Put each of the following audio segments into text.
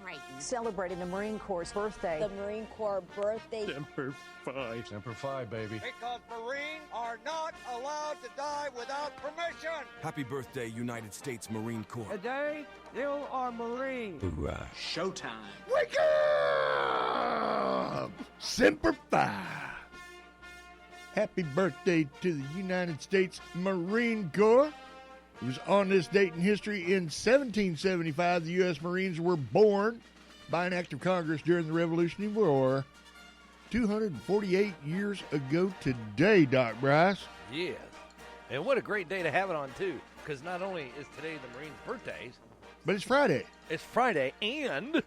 Triton. Celebrating the Marine Corps' birthday. The Marine Corps birthday. Semper Fi. Semper Fi, baby. Because Marines are not allowed to die without permission. Happy birthday, United States Marine Corps. Today, you are Marine. Hoorah. Showtime. Wake up! Semper Fi. Happy birthday to the United States Marine Corps. It was on this date in history in 1775. The U.S. Marines were born by an act of Congress during the Revolutionary War. 248 years ago today, Doc Bryce. Yes. And what a great day to have it on, too, because not only is today the Marines' birthdays, but it's Friday. It's Friday, and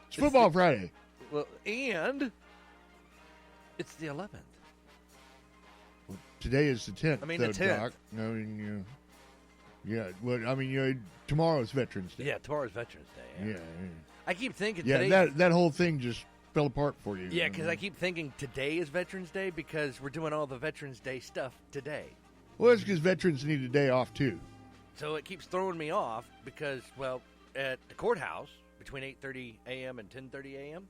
it's Football Friday. Well, and it's the 11th. Well, today is the 10th. I mean, the 10th. Doc. I mean, yeah. Well, I mean, tomorrow's Veterans Day. Yeah, tomorrow's Veterans Day. Yeah. I keep thinking today. That whole thing just fell apart for you. Yeah, because I keep thinking today is Veterans Day because we're doing all the Veterans Day stuff today. Well, it's because veterans need a day off, too. So it keeps throwing me off because, well, at the courthouse between 8:30 a.m. and 10:30 a.m.,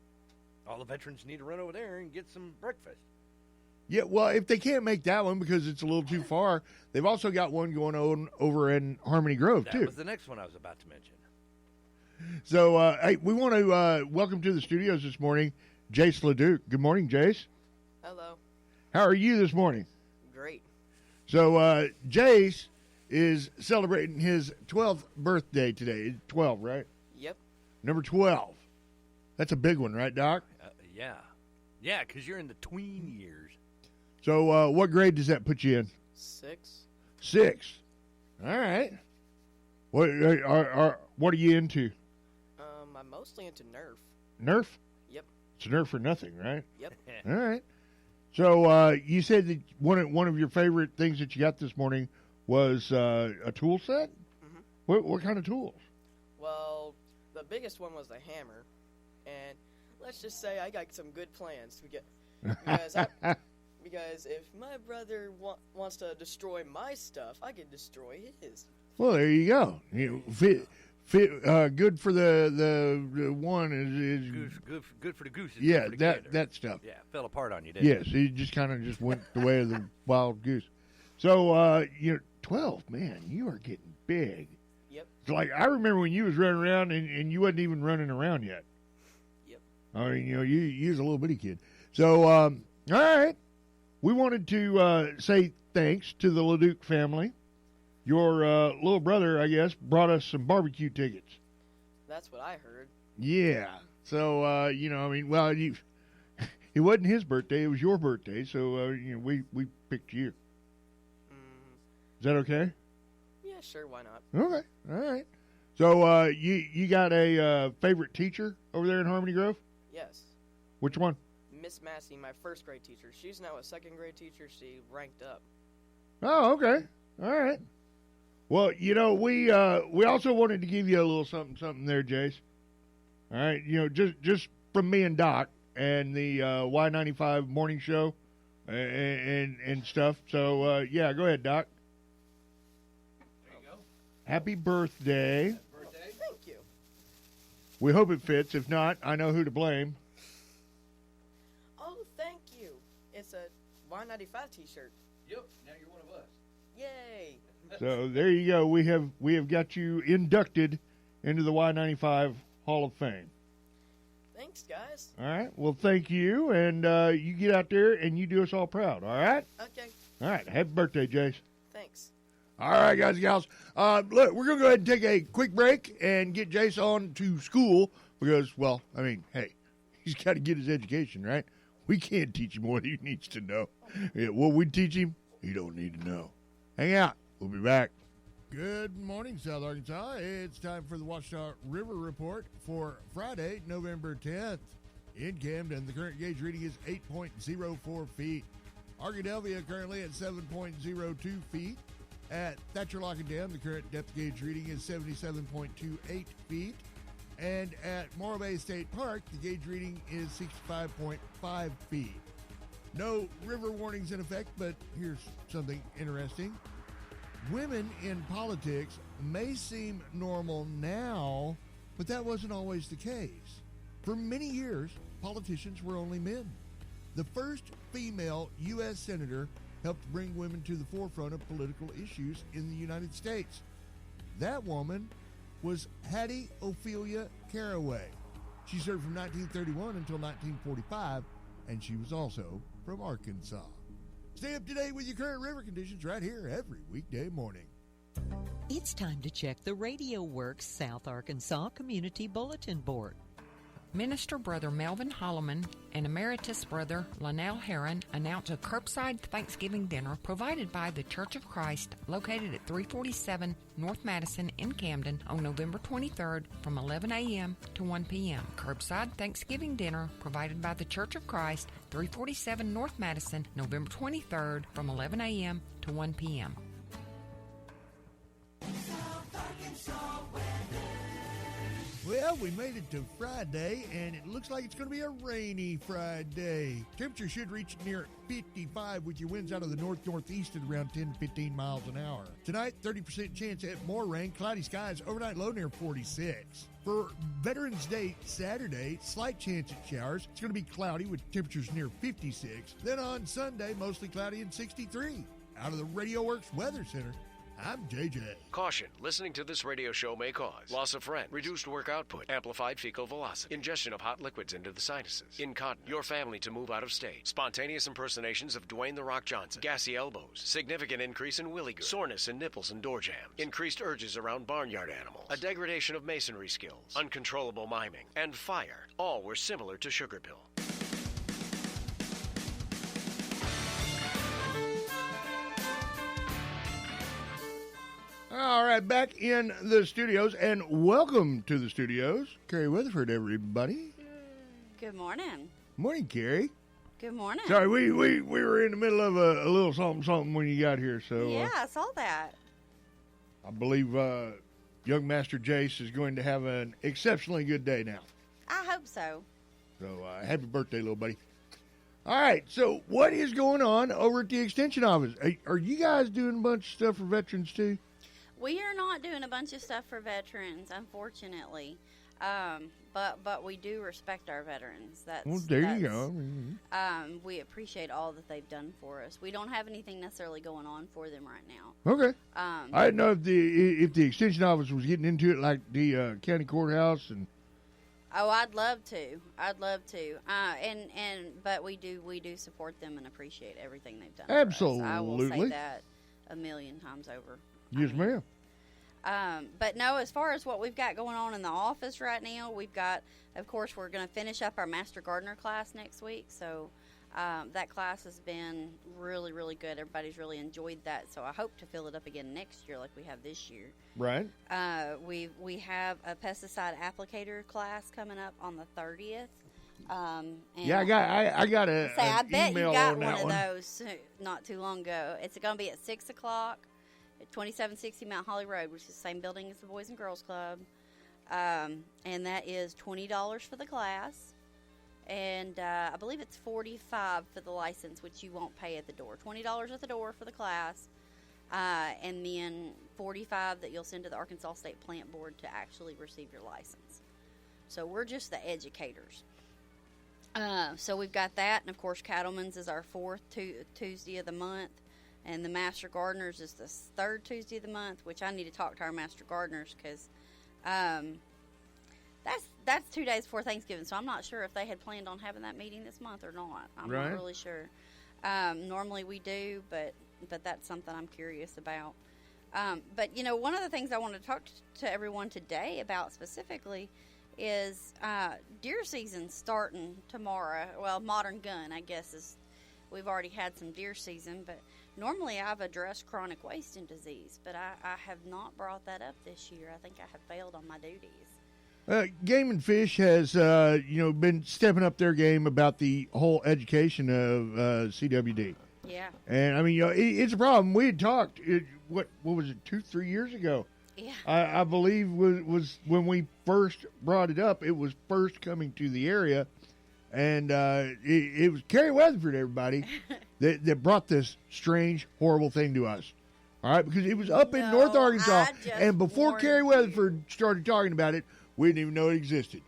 all the veterans need to run over there and get some breakfast. Yeah, well, if they can't make that one because it's a little too far, they've also got one going on over in Harmony Grove, too. That was the next one I was about to mention. So, hey, we want to welcome to the studios this morning Jace LeDuc. Good morning, Jace. Hello. How are you this morning? Great. So, Jace is celebrating his 12th birthday today. 12, right? Yep. Number 12. That's a big one, right, Doc? Yeah. Yeah, because you're in the tween years. So, what grade does that put you in? 6. 6. All right. What are you into? I'm mostly into Nerf. Nerf? Yep. It's Nerf for nothing, right? Yep. All right. So, you said that one of your favorite things that you got this morning was a tool set? Mm-hmm. What kind of tools? Well, the biggest one was the hammer, and let's just say I got some good plans to get because if my brother wants to destroy my stuff, I can destroy his. Well, there you go. Good for the one is good for the goose. Yeah, good for the that stuff. Yeah, fell apart on you, didn't it? Yes, he just kind of just went the way of the wild goose. So, 12, man, you are getting big. Yep. It's like I remember when you was running around and you wasn't even running around yet. Yep. I mean, you was a little bitty kid. So, all right, we wanted to say thanks to the LeDuc family. Your little brother, I guess, brought us some barbecue tickets. That's what I heard. Yeah. So, it wasn't his birthday; it was your birthday. So, we picked you. Is that okay? Yeah, sure. Why not? Okay. All right. So, you got a favorite teacher over there in Harmony Grove? Yes. Which one? Miss Massey, my first grade teacher. She's now a second grade teacher. She ranked up. Oh, okay. All right. Well, we also wanted to give you a little something there, Jace. All right, just from me and Doc and the Y95 morning show and stuff. So yeah, go ahead, Doc. There you go. Happy birthday. Happy birthday. Thank you. We hope it fits. If not, I know who to blame. Oh, thank you. It's a Y95 T-shirt. Yep. Now you're one of us. Yay. So there you go. We have got you inducted into the Y95 Hall of Fame. Thanks, guys. All right. Well, thank you, and you get out there and you do us all proud. All right. Okay. All right. Happy birthday, Jace. Thanks. All right, guys and gals. Look, we're gonna go ahead and take a quick break and get Jace on to school because, well, I mean, hey, he's got to get his education, right? We can't teach him what he needs to know. Yeah, what we teach him, he don't need to know. Hang out. We'll be back. Good morning, South Arkansas. It's time for the Ouachita River Report for Friday, November 10th. In Camden, the current gauge reading is 8.04 feet. Arkadelphia currently at 7.02 feet. At Thatcher Lock and Dam, the current depth gauge reading is 77.28 feet. And at Morro Bay State Park, the gauge reading is 65.5 feet. No river warnings in effect, but here's something interesting. Women in politics may seem normal now, But that wasn't always the case. For many years, politicians were only men. The first female U.S. senator helped bring women to the forefront of political issues in the United States. That woman was Hattie Ophelia Caraway. She served from 1931 until 1945, and she was also from Arkansas. Stay up to date with your current river conditions right here every weekday morning. It's time to check the Radio Works South Arkansas Community Bulletin Board. Minister Brother Melvin Holloman and Emeritus Brother Lionel Heron announce a curbside Thanksgiving dinner provided by the Church of Christ located at 347 North Madison in Camden on November 23rd from 11 a.m. to 1 p.m. Curbside Thanksgiving dinner provided by the Church of Christ, 347 North Madison, November 23rd from 11 a.m. to 1 p.m. Well, we made it to Friday, and it looks like it's going to be a rainy Friday. Temperature should reach near 55 with your winds out of the north-northeast at around 10 to 15 miles an hour. Tonight, 30% chance at more rain, cloudy skies, overnight low near 46. For Veterans Day Saturday, slight chance at showers. It's going to be cloudy with temperatures near 56. Then on Sunday, mostly cloudy and 63. Out of the Radio Works Weather Center, I'm JJ. Caution, listening to this radio show may cause loss of friend, reduced work output, amplified fecal velocity, ingestion of hot liquids into the sinuses, incontinence, your family to move out of state, spontaneous impersonations of Dwayne The Rock Johnson, gassy elbows, significant increase in willy goo, soreness in nipples and door jams, increased urges around barnyard animals, a degradation of masonry skills, uncontrollable miming, and fire. All were similar to sugar pill. All right, back in the studios, and welcome to the studios, Carrie Weatherford, everybody. Good morning. Morning, Carrie. Good morning. Sorry, we were in the middle of a little something when you got here, so yeah, I saw that. I believe young Master Jace is going to have an exceptionally good day now. I hope so. So happy birthday, little buddy. All right, so what is going on over at the Extension Office? Are you guys doing a bunch of stuff for veterans, too? We are not doing a bunch of stuff for veterans, unfortunately, but we do respect our veterans. Well, there you go. We appreciate all that they've done for us. We don't have anything necessarily going on for them right now. Okay. I didn't know if the Extension Office was getting into it like the county courthouse and. Oh, I'd love to. But we do support them and appreciate everything they've done. Absolutely. For us. I will say that a million times over. Yes, ma'am. But no, as far as what we've got going on in the office right now, we've got, of course, we're going to finish up our Master Gardener class next week. So that class has been really, really good. Everybody's really enjoyed that. So I hope to fill it up again next year like we have this year. Right. We have a pesticide applicator class coming up on the 30th. Yeah, I got a say, I bet email you got on one that of those not too long ago. It's going to be at 6 o'clock at 2760 Mount Holly Road, which is the same building as the Boys and Girls Club. And that is $20 for the class. And I believe it's $45 for the license, which you won't pay at the door. $20 at the door for the class. And then $45 that you'll send to the Arkansas State Plant Board to actually receive your license. So we're just the educators. So we've got that, and of course Cattlemen's is our fourth Tuesday of the month, and the Master Gardeners is the third Tuesday of the month, which I need to talk to our Master Gardeners because that's 2 days before Thanksgiving, so I'm not sure if they had planned on having that meeting this month or not. I'm not really sure. Normally we do, but that's something I'm curious about. But, you know, one of the things I want to talk to everyone today about specifically is deer season starting tomorrow. Well, Modern Gun, I guess, is we've already had some deer season, but normally I've addressed chronic wasting disease, but I have not brought that up this year. I think I have failed on my duties. Game and Fish has, been stepping up their game about the whole education of CWD. Yeah. And, I mean, it's a problem. We had talked, what was it, 2-3 years ago? Yeah. I believe was when we first brought it up. It was first coming to the area, and it was Carrie Weatherford, everybody, that brought this strange, horrible thing to us. All right, because it was up in North Arkansas, and before Carrie Weatherford started talking about it, We didn't even know it existed.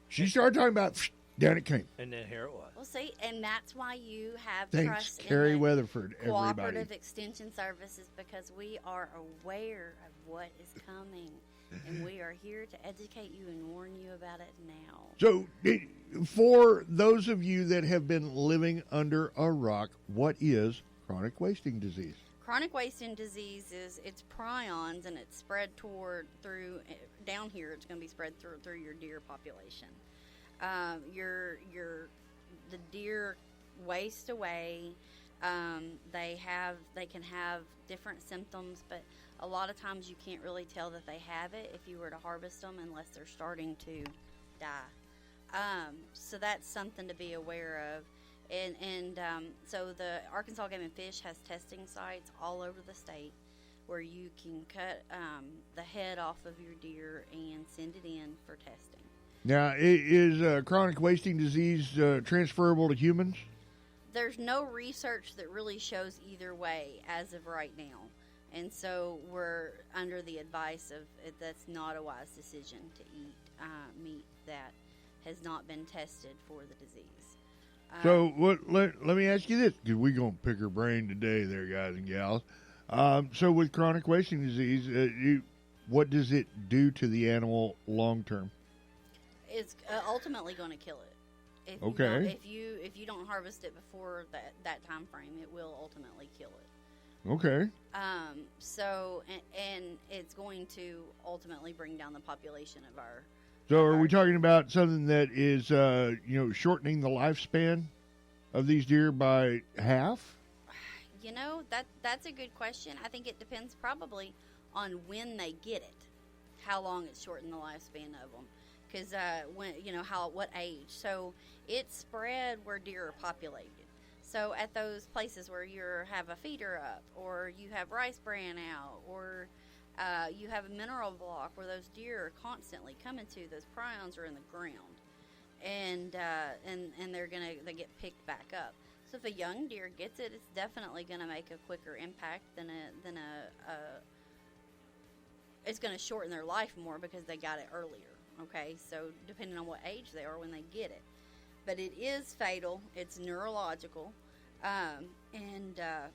She started talking about, down it came. And then here it was. Well, see, and that's why you have Thanks, trust Carrie in the Weatherford, Cooperative everybody. Extension Services, because we are aware of what is coming, and we are here to educate you and warn you about it now. So, for those of you that have been living under a rock, what is chronic wasting disease? Chronic wasting disease it's prions, and it's spread down here. It's going to be spread through your deer population. The deer waste away. They can have different symptoms, but a lot of times you can't really tell that they have it if you were to harvest them unless they're starting to die. So that's something to be aware of. And so the Arkansas Game and Fish has testing sites all over the state where you can cut the head off of your deer and send it in for testing. Now, is chronic wasting disease transferable to humans? There's no research that really shows either way as of right now. And so we're under the advice of that's not a wise decision to eat meat that has not been tested for the disease. So let me ask you this, because we're going to pick her brain today there, guys and gals. So with chronic wasting disease, what does it do to the animal long term? It's ultimately going to kill it. If you don't harvest it before that time frame, it will ultimately kill it. Okay. So and it's going to ultimately bring down the population of our. So are we talking about something that is shortening the lifespan of these deer by half? That's a good question. I think it depends probably on when they get it, how long it's shortened the lifespan of them. Because what age. So it's spread where deer are populated. So at those places where you have a feeder up, or you have rice bran out, or you have a mineral block where those deer are constantly coming to, those prions are in the ground, and they get picked back up. So if a young deer gets it, it's definitely going to make a quicker impact than it's going to shorten their life more because they got it earlier. Okay, so depending on what age they are when they get it, but it is fatal. It's neurological, and I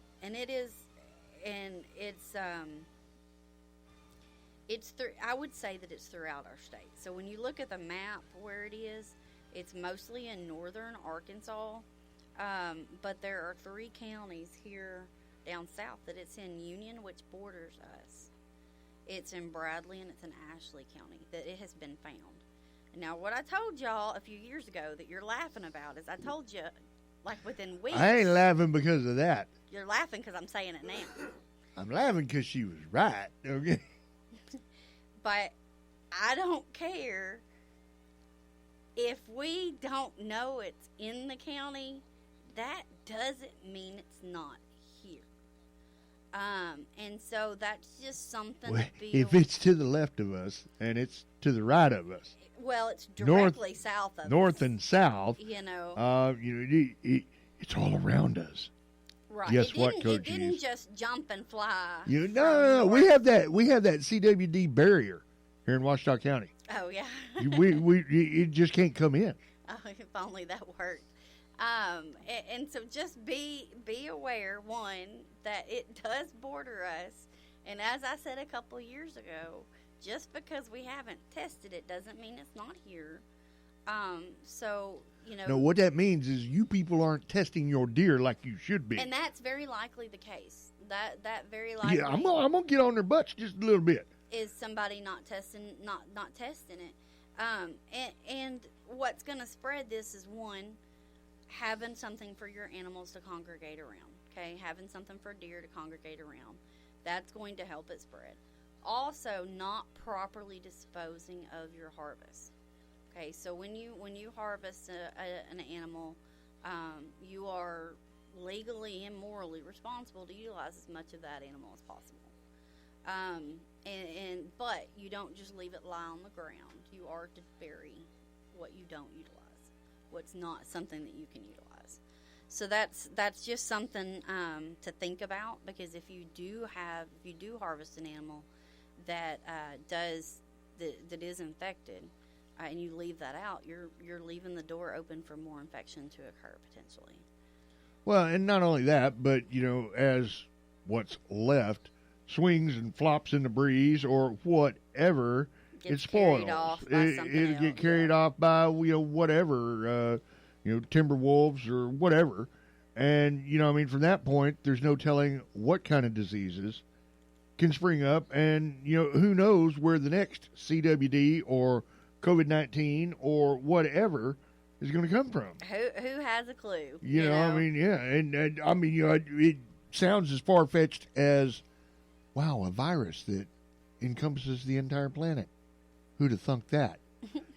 would say that it's throughout our state. So when you look at the map where it is, it's mostly in northern Arkansas, but there are 3 counties here down south that it's in Union, which borders us. It's in Bradley, and it's in Ashley County that it has been found. Now, what I told y'all a few years ago that you're laughing about is I told you, like within weeks. I ain't laughing because of that. You're laughing because I'm saying it now. I'm laughing because she was right, okay? But I don't care if we don't know it's in the county. That doesn't mean it's not here. And so that's just something to be. If it's to the left of us and it's to the right of us. Well, it's directly south of north us. And south. It's all around us. Right. Guess what, Coach? It didn't just jump and fly. No. We have that CWD barrier here in Ouachita County. Oh yeah. It just can't come in. Oh, if only that worked. And so just be aware, one, that it does border us. And as I said a couple of years ago, just because we haven't tested it doesn't mean it's not here. No, what that means is you people aren't testing your deer like you should be. And that's very likely the case. That very likely. Yeah, I'm gonna get on their butts just a little bit. Is somebody not testing it? And what's going to spread this is, one, having something for your animals to congregate around. Okay, having something for deer to congregate around. That's going to help it spread. Also, not properly disposing of your harvest. Okay, so when you harvest an animal, you are legally and morally responsible to utilize as much of that animal as possible. But you don't just leave it lie on the ground. You are to bury what you don't utilize, what's not something that you can utilize. So that's just something to think about, because if you do harvest an animal that does that is infected, and you leave that out, you're leaving the door open for more infection to occur potentially. Well, and not only that, but, as what's left swings and flops in the breeze or whatever, it spoils. It'll get carried off by, whatever, timber wolves or whatever. And, from that point, there's no telling what kind of diseases can spring up. And, who knows where the next CWD or COVID-19 or whatever is going to come from. Who has a clue? It sounds as far-fetched as, wow, a virus that encompasses the entire planet. Who'd have thunk that?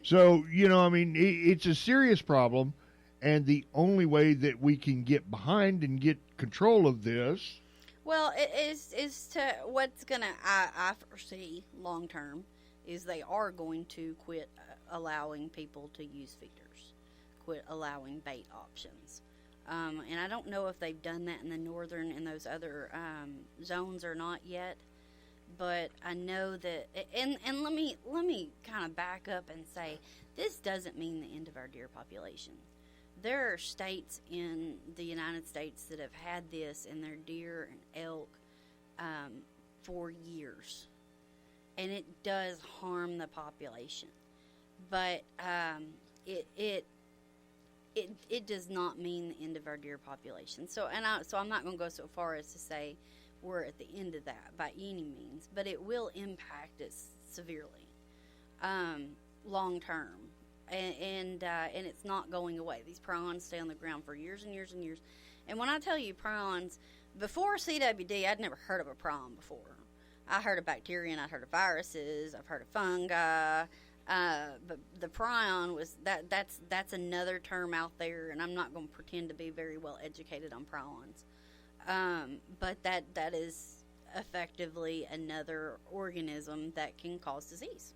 So, it's a serious problem, and the only way that we can get behind and get control of this... Well, it is to what's going to, I foresee long-term, is they are going to quit allowing people to use feeders. Quit allowing bait options. And I don't know if they've done that in the northern and those other zones or not yet, but I know that, and let me kind of back up and say, this doesn't mean the end of our deer population. There are states in the United States that have had this in their deer and elk for years, and it does harm the population. But it does not mean the end of our deer population. So I'm not going to go so far as to say we're at the end of that by any means, but it will impact us severely, long term, and it's not going away. These prions stay on the ground for years and years and years. And when I tell you prions, before CWD, I'd never heard of a prion before. I heard of bacteria and I'd heard of viruses. I've heard of fungi. But the prion was that's another term out there, and I'm not going to pretend to be very well educated on prions. But that is effectively another organism that can cause disease,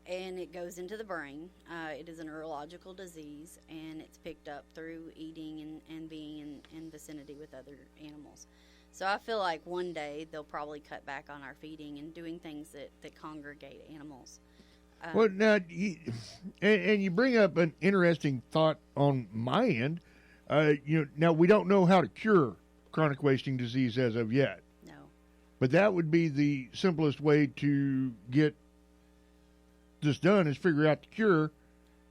and it goes into the brain. It is a neurological disease, and it's picked up through eating and being in vicinity with other animals. So I feel like one day they'll probably cut back on our feeding and doing things that congregate animals. Well, now, you bring up an interesting thought on my end. Now we don't know how to cure chronic wasting disease as of yet. No. But that would be the simplest way to get this done, is figure out the cure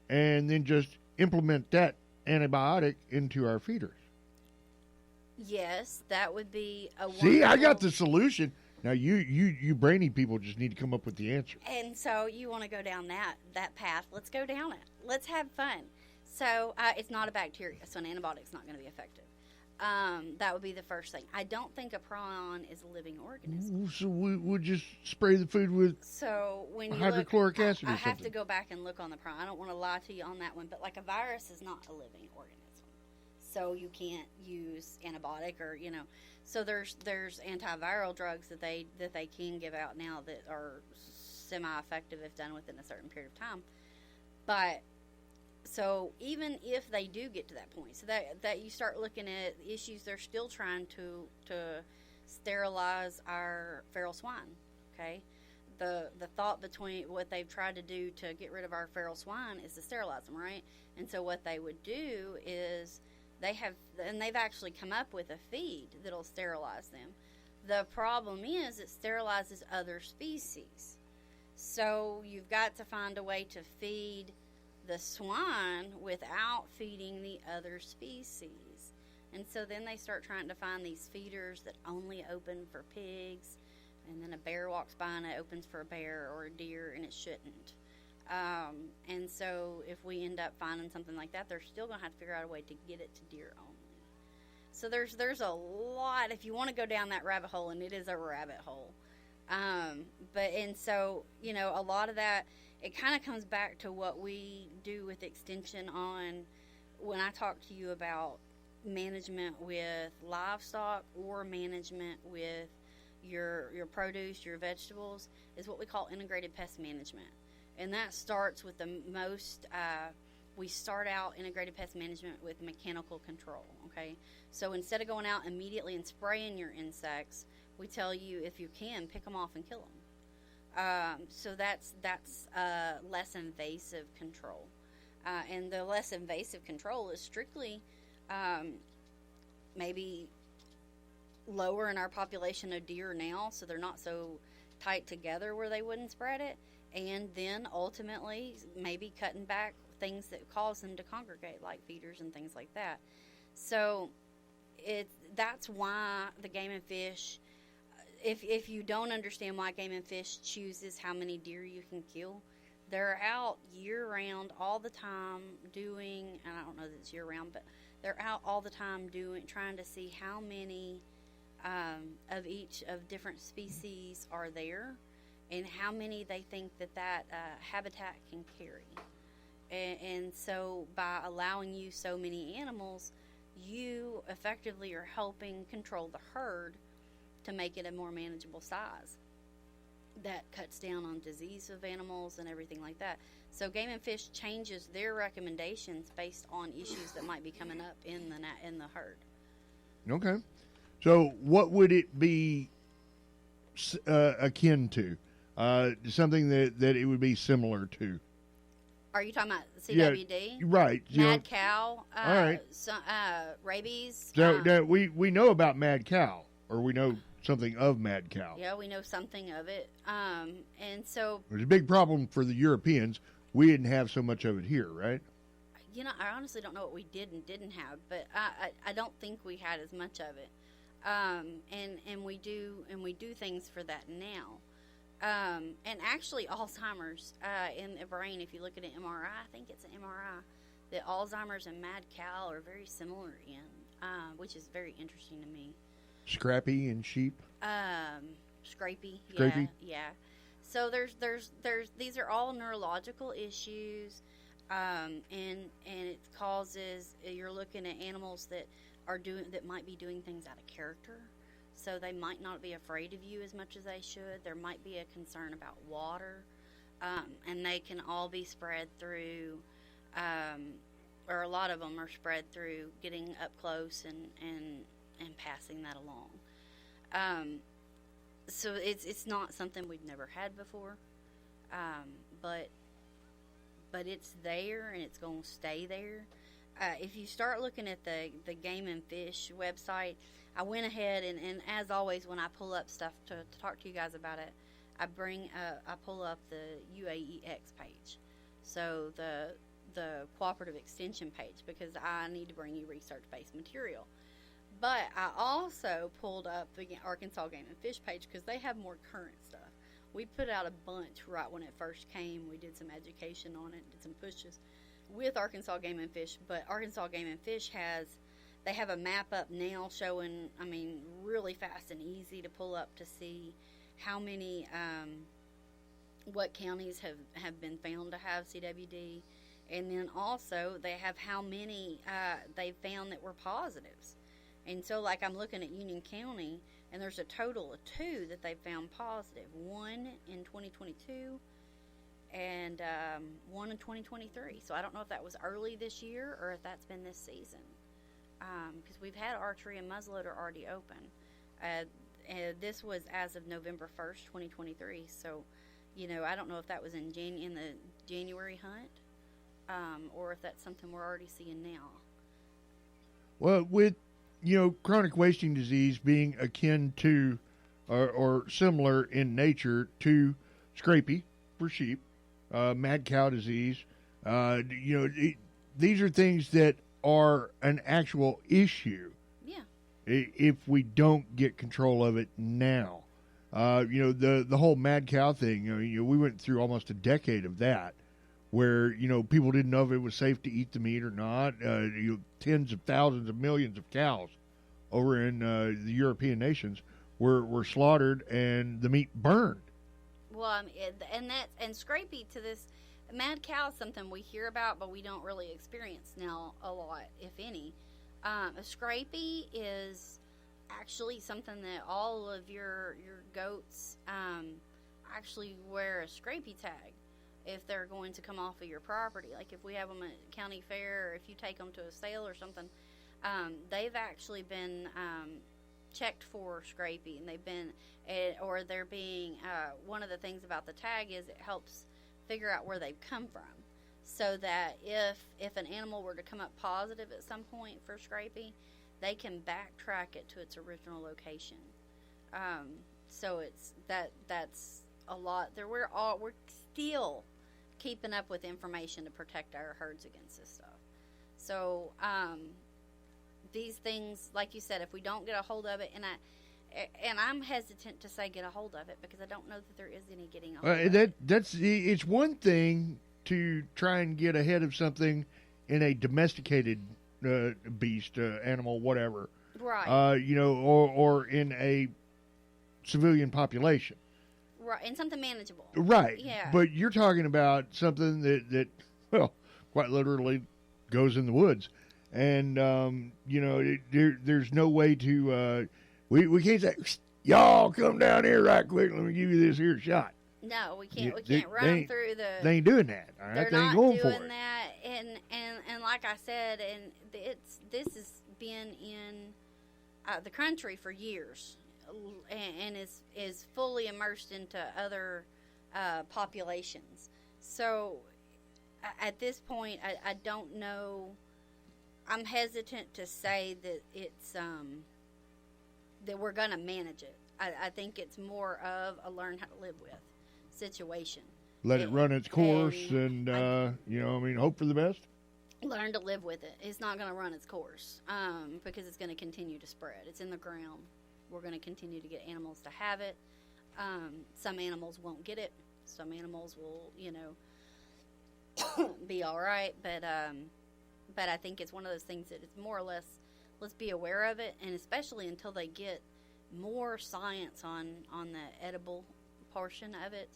and then just implement that antibiotic into our feeders. Yes, that would be a wonderful... See, I got the solution. Now, you brainy people just need to come up with the answer. And so you want to go down that path. Let's go down it. Let's have fun. So it's not a bacteria, so an antibiotic's not going to be effective. That would be the first thing. I don't think a prion is a living organism. So we'll just spray the food with hydrochloric acid or something. I have to go back and look on the prion. I don't want to lie to you on that one, but like a virus is not a living organism. So you can't use antibiotic or, So there's antiviral drugs that they can give out now that are semi-effective if done within a certain period of time. But so even if they do get to that point, so that you start looking at issues, they're still trying to sterilize our feral swine. Okay, the thought between what they've tried to do to get rid of our feral swine is to sterilize them, right? And so what they would do is they've actually come up with a feed that'll sterilize them. The problem is it sterilizes other species. So you've got to find a way to feed the swine without feeding the other species. And so then they start trying to find these feeders that only open for pigs, and then a bear walks by and it opens for a bear or a deer, and it shouldn't. And so if we end up finding something like that, they're still going to have to figure out a way to get it to deer only. So there's a lot, if you want to go down that rabbit hole, and it is a rabbit hole. So a lot of that, it kind of comes back to what we do with extension on when I talk to you about management with livestock or management with your produce, your vegetables, is what we call integrated pest management. And that starts with we start out integrated pest management with mechanical control, okay? So instead of going out immediately and spraying your insects, we tell you, if you can, pick them off and kill them. So that's less invasive control. And the less invasive control is strictly maybe lower in our population of deer now, so they're not so tight together where they wouldn't spread it, and then ultimately maybe cutting back things that cause them to congregate, like feeders and things like that. So that's why the Game and Fish, if you don't understand why Game and Fish chooses how many deer you can kill, they're out year-round all the time doing, and I don't know that it's year-round, but they're out all the time trying to see how many of each of different species are there and how many they think that habitat can carry. And so by allowing you so many animals, you effectively are helping control the herd to make it a more manageable size. That cuts down on disease of animals and everything like that. So Game and Fish changes their recommendations based on issues that might be coming up in the herd. Okay. So what would it be akin to? Something that it would be similar to? Are you talking about CWD? Yeah, right. Mad cow. All right. Rabies. So we know about mad cow, or we know something of mad cow. Yeah, we know something of it. And so there's a big problem for the Europeans. We didn't have so much of it here, right? You know, I honestly don't know what we did and didn't have, but I don't think we had as much of it. And we do things for that now. And actually, Alzheimer's in the brain, if you look at an MRI, I think it's an MRI, that Alzheimer's and mad cow are very similar in, which is very interesting to me. Scrappy and sheep. Scrapey. Scrapey? Yeah. So there's these are all neurological issues, and it causes, you're looking at animals that might be doing things out of character. So they might not be afraid of you as much as they should. There might be a concern about water, and they can all be spread through, or a lot of them are spread through getting up close and passing that along. So it's not something we've never had before, but it's there and it's going to stay there. If you start looking at the Game and Fish website, I went ahead and as always, when I pull up stuff to talk to you guys about it, I pull up the UAEX page, so the cooperative extension page, because I need to bring you research-based material. But I also pulled up the Arkansas Game and Fish page because they have more current stuff. We put out a bunch right when it first came. We did some education on it, did some pushes with Arkansas Game and Fish. But Arkansas Game and Fish they have a map up now showing, really fast and easy to pull up to see how many, what counties have been found to have CWD. And then also they have how many they found that were positives. And so, like, I'm looking at Union County, and there's a total of 2 that they found positive. 1 in 2022 and 1 in 2023. So I don't know if that was early this year or if that's been this season. Because we've had archery and muzzleloader already open. And this was as of November 1st, 2023. So, I don't know if that was in the January hunt or if that's something we're already seeing now. Well, with chronic wasting disease being akin to or similar in nature to scrapie for sheep, mad cow disease, these are things that are an actual issue. Yeah. If we don't get control of it now. The whole mad cow thing, we went through almost a decade of that, where, people didn't know if it was safe to eat the meat or not. Tens of thousands of millions of cows over in the European nations were slaughtered and the meat burned. Well, and scrapie to this, mad cow is something we hear about, but we don't really experience now a lot, if any. A scrapie is actually something that all of your goats actually wear a scrapie tag if they're going to come off of your property. Like if we have them at county fair, or if you take them to a sale or something, they've actually been checked for scrapie, and they've been, or they're being, one of the things about the tag is it helps figure out where they've come from. So that if an animal were to come up positive at some point for scrapie, they can backtrack it to its original location. So that's a lot. We're still keeping up with information to protect our herds against this stuff. So these things, like you said, if we don't get a hold of it, and I'm hesitant to say get a hold of it because I don't know that there is any getting a hold of it. It's one thing to try and get ahead of something in a domesticated beast, animal, whatever. Right. Or in a civilian population. Right, and something manageable. Right. Yeah. But you're talking about something that well, quite literally goes in the woods. And, there's no way to, we can't say, y'all come down here right quick, let me give you this here shot. No, we can't. We can't run them through the. They ain't doing that. All right, they're they ain't not going doing for it. that, and like I said, and this has been in the country for years, and is fully immersed into other populations. So at this point, I don't know. I'm hesitant to say that it's that we're going to manage it. I think it's more of a learn how to live with situation. Let it run its course and hope for the best? Learn to live with it. It's not going to run its course because it's going to continue to spread. It's in the ground. We're going to continue to get animals to have it. Some animals won't get it. Some animals will, be all right. But I think it's one of those things that it's more or less, let's be aware of it, and especially until they get more science on the edible portion of it,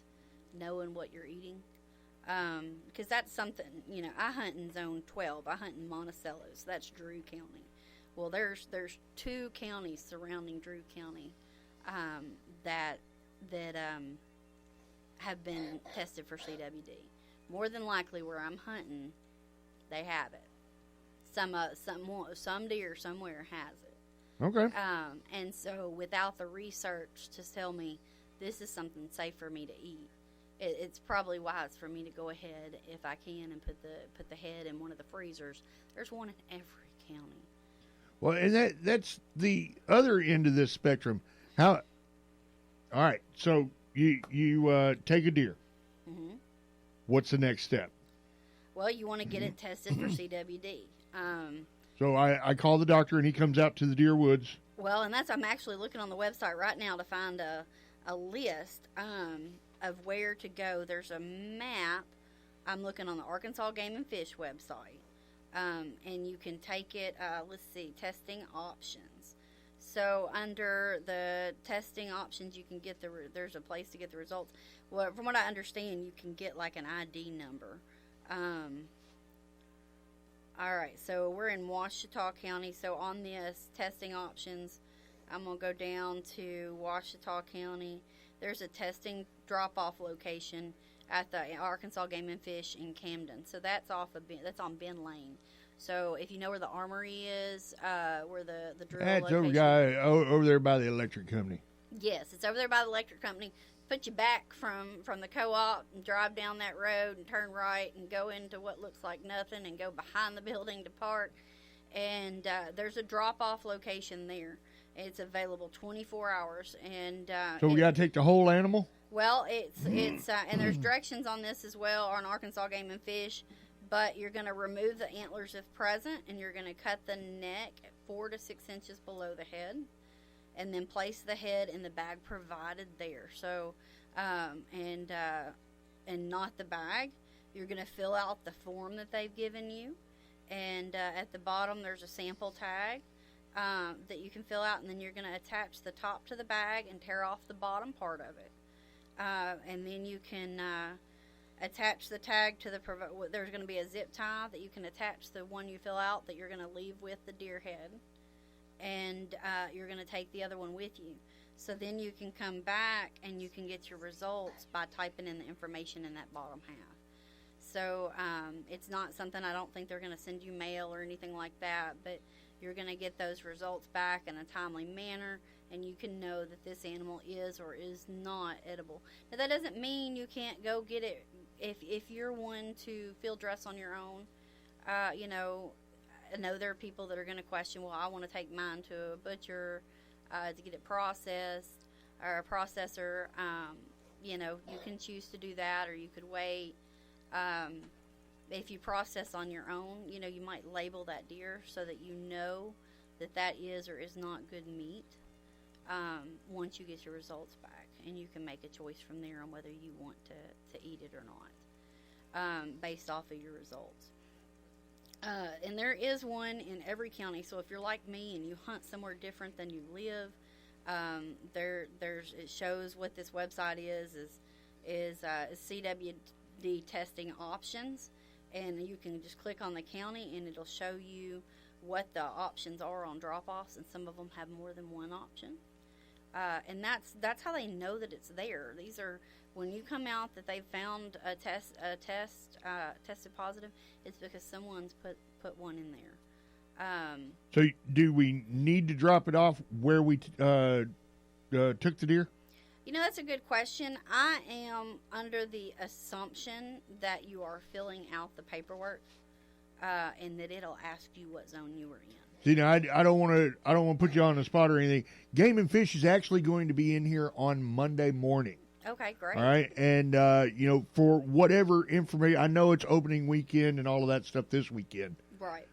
knowing what you're eating, because that's something, I hunt in zone 12. I hunt in Monticello, that's Drew County. Well, there's 2 counties surrounding Drew County that have been tested for CWD. More than likely where I'm hunting, they have it. Some deer somewhere has it. Okay. And so without the research to tell me this is something safe for me to eat, it's probably wise for me to go ahead, if I can, and put the head in one of the freezers. There's one in every county. Well, and that's the other end of this spectrum. All right, so you take a deer. Mm-hmm. What's the next step? Well, you want to get it tested for CWD. So I call the doctor, and he comes out to the deer woods. Well, and I'm actually looking on the website right now to find a list of where to go. There's a map. I'm looking on the Arkansas Game and Fish website, and you can take it. Let's see, testing options. So under the testing options, you can get there's a place to get the results. Well, from what I understand, you can get like an ID number. All right, so we're in Ouachita County. So on this testing options, I'm going to go down to Ouachita County. There's a testing drop-off location at the Arkansas Game and Fish in Camden. So that's that's on Ben Lane. So if you know where the armory is, where the drill location. That's over there by the electric company. Yes, it's over there by the electric company. Put you back from the co-op and drive down that road and turn right and go into what looks like nothing and go behind the building to park. And there's a drop-off location there. It's available 24 hours. And so we got to take the whole animal? Well, it's and there's directions on this as well on Arkansas Game and Fish. But you're going to remove the antlers if present, and you're going to cut the neck 4 to 6 inches below the head, and then place the head in the bag provided there. So, and not the bag. You're going to fill out the form that they've given you, and at the bottom there's a sample tag that you can fill out, and then you're going to attach the top to the bag and tear off the bottom part of it, and then you can attach the tag to there's going to be a zip tie that you can attach the one you fill out that you're going to leave with the deer head, and you're going to take the other one with you. So then you can come back and you can get your results by typing in the information in that bottom half. So it's not something, I don't think they're going to send you mail or anything like that, but You're going to get those results back in a timely manner, and you can know that this animal is or is not edible. Now, that doesn't mean you can't go get it if you're one to field dress on your own. You know, I know there are people that are going to question, well, I want to take mine to a butcher to get it processed or a processor. You know, you can choose to do that, or you could wait. If you process on your own, you know, you might label that deer so that you know that that is or is not good meat once you get your results back. And you can make a choice from there on whether you want to eat it or not based off of your results. And there is one in every county. So if you're like me and you hunt somewhere different than you live, it shows what this website is CWD testing options. And you can just click on the county, and it'll show you what the options are on drop-offs, and some of them have more than one option. And that's how they know that it's there. These are, when you come out that they've found a test tested positive, it's because someone's put one in there. So do we need to drop it off where we took the deer? You know, that's a good question. I am under the assumption that you are filling out the paperwork, and that it'll ask you what zone you were in. See, now, I don't want to put you on the spot or anything. Game and Fish is actually going to be in here on Monday morning. Okay, great. All right, and you know, for whatever information, I know it's opening weekend and all of that stuff this weekend. Right.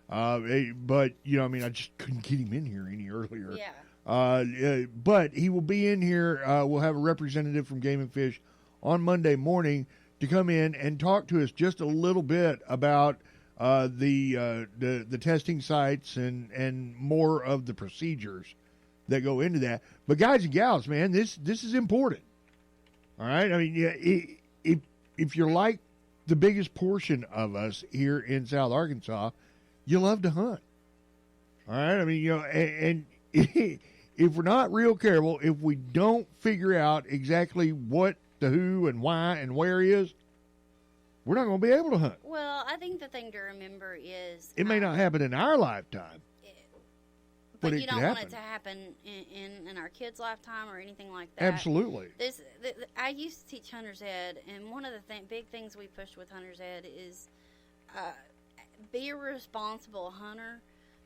But you know, I mean, I just couldn't get him in here any earlier. Yeah. But he will be in here. We'll have a representative from Game and Fish on Monday morning to come in and talk to us just a little bit about the testing sites and more of the procedures that go into that. But guys and gals, man, this is important. All right. I mean, yeah, if you're like the biggest portion of us here in South Arkansas, you love to hunt. All right. I mean, you know, and if we're not real careful, if we don't figure out exactly what the who and why and where is, we're not going to be able to hunt. Well, I think the thing to remember is it may not happen in our lifetime, but you don't want it to happen in our kids' lifetime or anything like that. Absolutely. I used to teach hunter's ed, and one of the big things we push with hunter's ed is be a responsible hunter.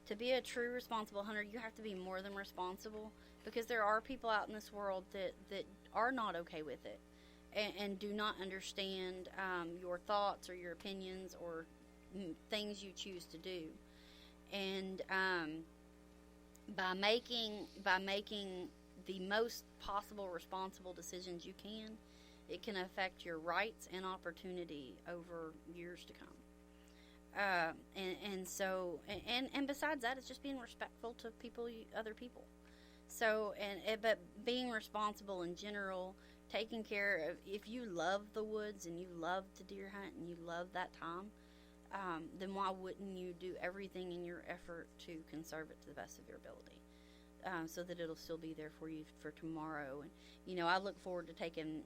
To be a true responsible hunter, you have to be more than responsible, because there are people out in this world that are not okay with it and do not understand your thoughts or your opinions or things you choose to do. And by making the most possible responsible decisions you can, it can affect your rights and opportunity over years to come. And besides that, it's just being respectful to other people. So, but being responsible in general, taking care of, if you love the woods and you love to deer hunt and you love that time, then why wouldn't you do everything in your effort to conserve it to the best of your ability, so that it'll still be there for you for tomorrow. And you know, I look forward to taking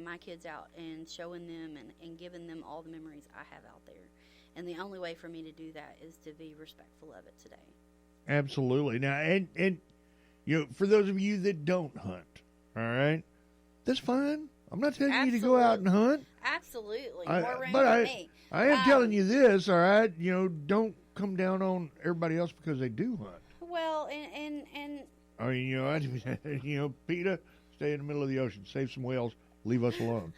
my kids out and showing them and giving them all the memories I have out there. And the only way for me to do that is to be respectful of it today. Absolutely. Now, and you know, for those of you that don't hunt, all right, that's fine. I'm not telling you to go out and hunt. Absolutely. I am telling you this, all right, you know, don't come down on everybody else because they do hunt. Well, and I mean, you know, PETA, stay in the middle of the ocean, save some whales, leave us alone.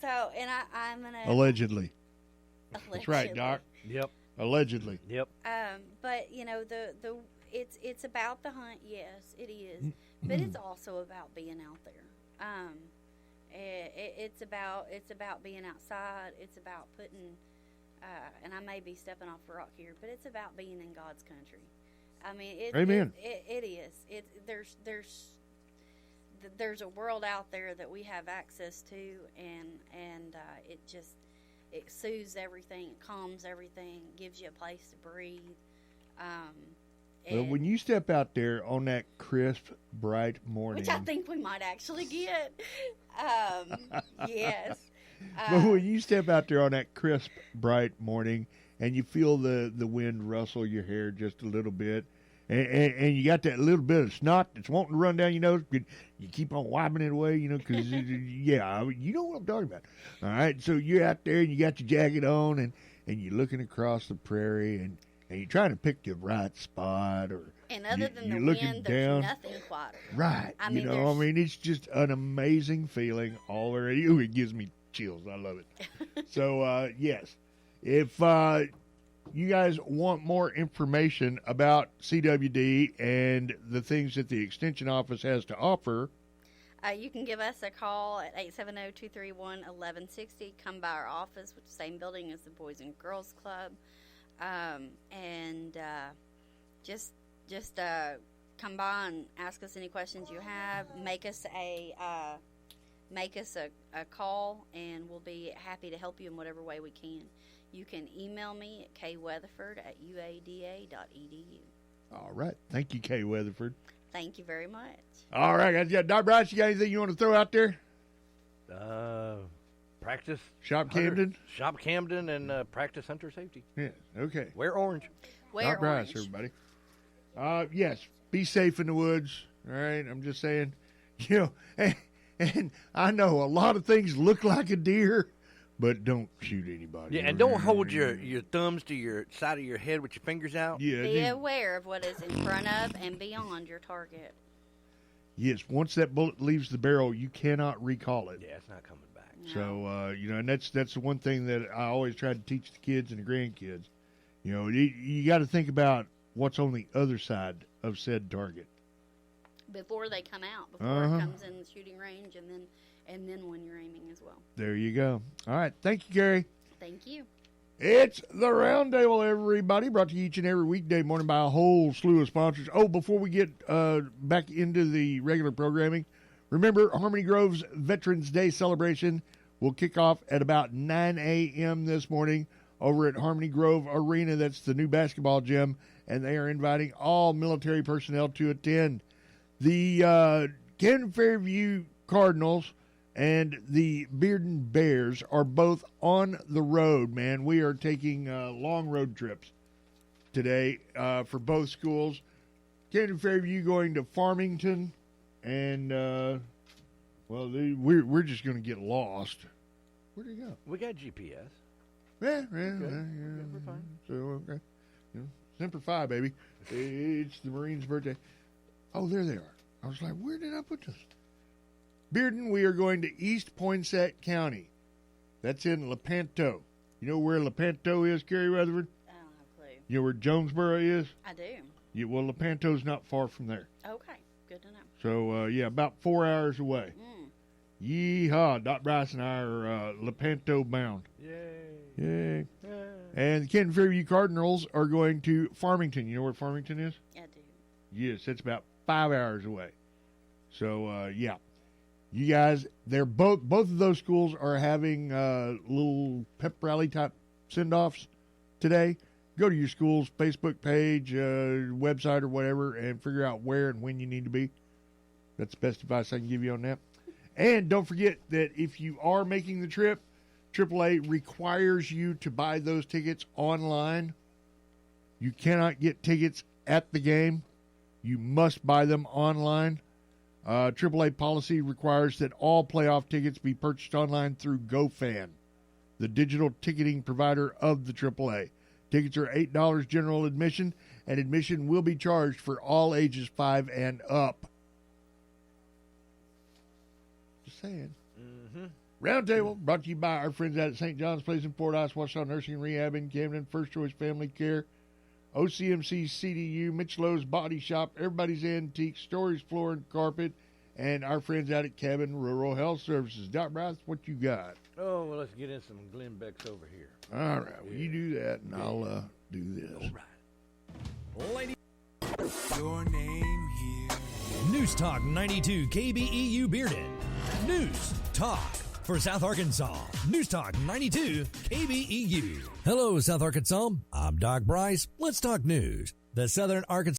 So, and I'm going to... Allegedly. That's right, Doc. Yep. Allegedly. Yep. But you know, it's about the hunt. Yes, it is. But it's also about being out there. It's about being outside. It's about putting. And I may be stepping off the rock here, but it's about being in God's country. I mean, Amen. It is. There's a world out there that we have access to, and it just. It soothes everything, it calms everything, gives you a place to breathe. Well, when you step out there on that crisp, bright morning, which I think we might actually get, yes. But when you step out there on that crisp, bright morning, and you feel the wind rustle your hair just a little bit. And you got that little bit of snot that's wanting to run down your nose. You keep on wiping it away, because, yeah, you know what I'm talking about. All right, so you're out there and you got your jacket on and you're looking across the prairie and you're trying to pick the right spot. And other than the wind, there's nothing quieter. Right. It's just an amazing feeling already. Ooh, it gives me chills. I love it. So, yes, if you guys want more information about CWD and the things that the Extension Office has to offer, you can give us a call at 870-231-1160. Come by our office, which is the same building as the Boys and Girls Club, and just come by and ask us any questions you have. Make us a call, and we'll be happy to help you in whatever way we can. You can email me at kweatherford@uada.edu. All right. Thank you, Kay Weatherford. Thank you very much. All right, guys. Yeah, Doc Bryce, you got anything you want to throw out there? Practice. Shop Camden? Shop Camden and practice hunter safety. Yeah, okay. Wear orange. Doc Bryce, everybody. Yes, be safe in the woods. All right, I'm just saying. And I know a lot of things look like a deer, but don't shoot anybody. Yeah, and don't hold your thumbs to your side of your head with your fingers out. Yeah, be aware of what is in front of and beyond your target. Yes, once that bullet leaves the barrel, you cannot recall it. Yeah, it's not coming back. No. So, and that's the one thing that I always try to teach the kids and the grandkids. You got to think about what's on the other side of said target. Before they come out, before it comes in the shooting range, and then when you're aiming as well. There you go. All right. Thank you, Gary. Thank you. It's the Roundtable, everybody, brought to you each and every weekday morning by a whole slew of sponsors. Oh, before we get back into the regular programming, remember Harmony Grove's Veterans Day celebration will kick off at about 9 a.m. this morning over at Harmony Grove Arena. That's the new basketball gym, and they are inviting all military personnel to attend. The Camden Fairview Cardinals and the Bearden Bears are both on the road, man. We are taking long road trips today for both schools. Camden Fairview going to Farmington, and, we're just going to get lost. Where'd he go? We got GPS. Yeah. We're fine. So, okay. Semper Fi, baby. It's the Marines' birthday. Oh, there they are. I was like, where did I put this? Bearden, we are going to East Poinsett County. That's in Lepanto. You know where Lepanto is, Carrie Rutherford? I don't have a clue. You know where Jonesboro is? I do. Yeah, well, Lepanto's not far from there. Okay, good to know. So, about 4 hours away. Yeehaw. Doc Bryce and I are Lepanto bound. Yay. And the Camden Fairview Cardinals are going to Farmington. You know where Farmington is? I do. Yes, it's about 5 hours away. So, you guys, they're both of those schools are having little pep rally type send-offs today. Go to your school's Facebook page, website, or whatever, and figure out where and when you need to be. That's the best advice I can give you on that. And don't forget that if you are making the trip, AAA requires you to buy those tickets online. You cannot get tickets at the game. You must buy them online. AAA policy requires that all playoff tickets be purchased online through GoFan, the digital ticketing provider of the AAA. Tickets are $8 general admission, and admission will be charged for all ages 5 and up. Just saying. Roundtable brought to you by our friends out at St. John's Place in Fordyce, Washington Nursing and Rehab in Camden, First Choice Family Care, OCMC CDU, Mitchelow's Body Shop, Everybody's Antiques, Stories Floor and Carpet, and our friends out at Cabin Rural Health Services. Doc Bryce, what you got? Oh, well, let's get in some Glenn Beck's over here. All right. Well, you do that, and I'll do this. All right. Lady, your name here. News Talk 92 KBEU Bearden. News Talk for South Arkansas. News Talk 92 KBEU. Hello, South Arkansas. I'm Doc Bryce. Let's talk news. The Southern Arkansas